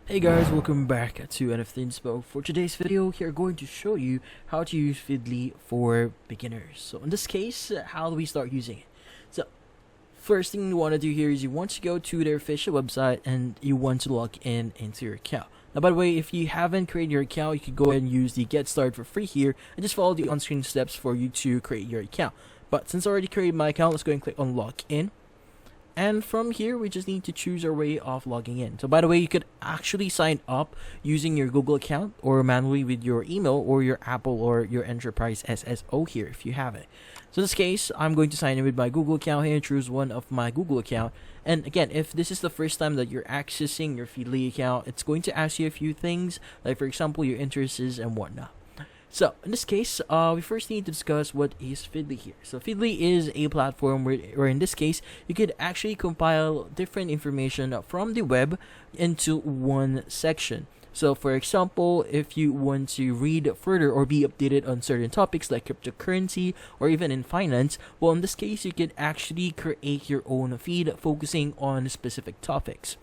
Hey guys, welcome back to NFT Inspo. For today's video, we are going to show you how to use Feedly for beginners. So in this case, how do we start using it? So first thing you want to do here is you want to go to their official website and you want to log in into your account. Now by the way, if you haven't created your account, you can go ahead and use the get started for free here and just follow the on-screen steps for you to create your account. But since I already created my account, let's go and click on log in. And from here, we just need to choose our way of logging in. So by the way, you could actually sign up using your Google account or manually with your email or your Apple or your Enterprise SSO here if you have it. So in this case, I'm going to sign in with my Google account here, choose one of my Google account. And again, if this is the first time that you're accessing your Feedly account, it's going to ask you a few things, like for example, your interests and whatnot. So in this case, we first need to discuss what is Feedly here. So Feedly is a platform where in this case, you could actually compile different information from the web into one section. So for example, if you want to read further or be updated on certain topics like cryptocurrency or even in finance, well in this case, you could actually create your own feed focusing on specific topics.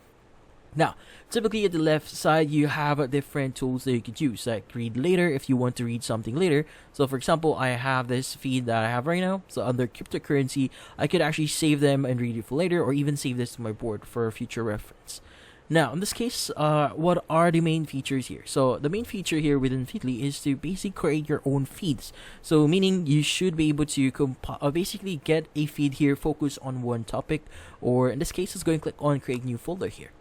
Now, typically at the left side, you have different tools that you could use, like read later if you want to read something later. So for example, I have this feed that I have right now. So under cryptocurrency, I could actually save them and read it for later, or even save this to my board for future reference. Now, in this case, what are the main features here? So the main feature here within Feedly is to basically create your own feeds. So meaning you should be able to basically get a feed here, focus on one topic, or in this case, let's go and click on create new folder here.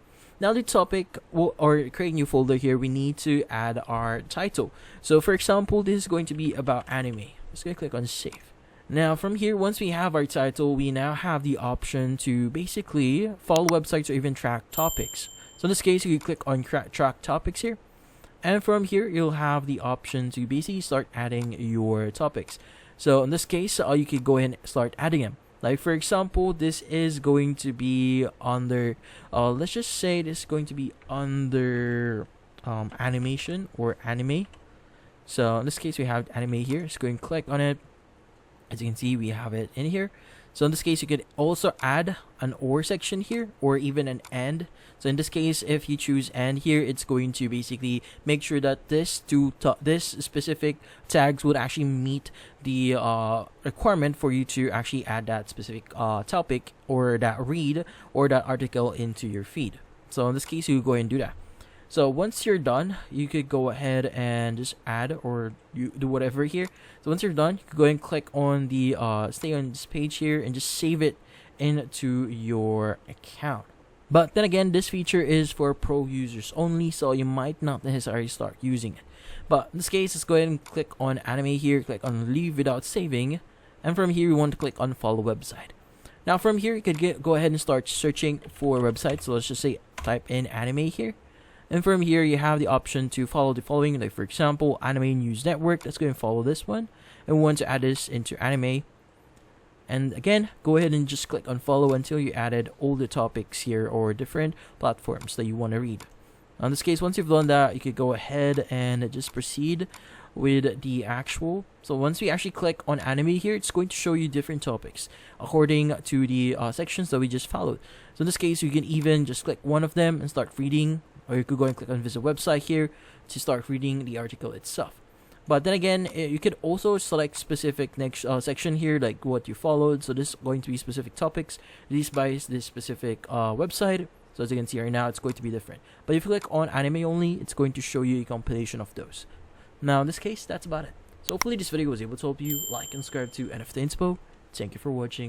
Now the topic or create new folder here, we need to add our title. So for example, this is going to be about anime. Just gonna click on save. Now from here, once we have our title, we now have the option to basically follow websites or even track topics. So in this case, you can click on track topics here. And from here, you'll have the option to basically start adding your topics. So in this case, you can go ahead and start adding them. Like for example, this is going to be under, let's just say this is going to be under animation or anime. So in this case, we have anime here. Just go and click on it. As you can see, we have it in here. So in this case, you could also add an or section here or even an and. So in this case, if you choose and here, it's going to basically make sure that this specific tags would actually meet the requirement for you to actually add that specific topic or that read or that article into your feed. So in this case, you go ahead and do that. So once you're done, you could go ahead and just add or you do whatever here. So once you're done, you can go ahead and click on the stay on this page here and just save it into your account. But then again, this feature is for pro users only, so you might not necessarily start using it. But in this case, let's go ahead and click on anime here, click on leave without saving, and from here, we want to click on follow website. Now from here, you could go ahead and start searching for websites. So let's just say type in anime here. And from here, you have the option to follow the following, like for example, Anime News Network. Let's go and follow this one. And we want to add this into anime. And again, go ahead and just click on follow until you added all the topics here or different platforms that you want to read. In this case, once you've done that, you could go ahead and just proceed with the actual. So once we actually click on anime here, it's going to show you different topics according to the sections that we just followed. So in this case, you can even just click one of them and start reading. Or you could go and click on visit website here to start reading the article itself. But then again, you could also select specific next section here, like what you followed. So this is going to be specific topics. These by this specific website. So as you can see right now, it's going to be different. But if you click on anime only, it's going to show you a compilation of those. Now in this case, that's about it. So hopefully this video was able to help you. Like and subscribe to NFT Inspo. Thank you for watching.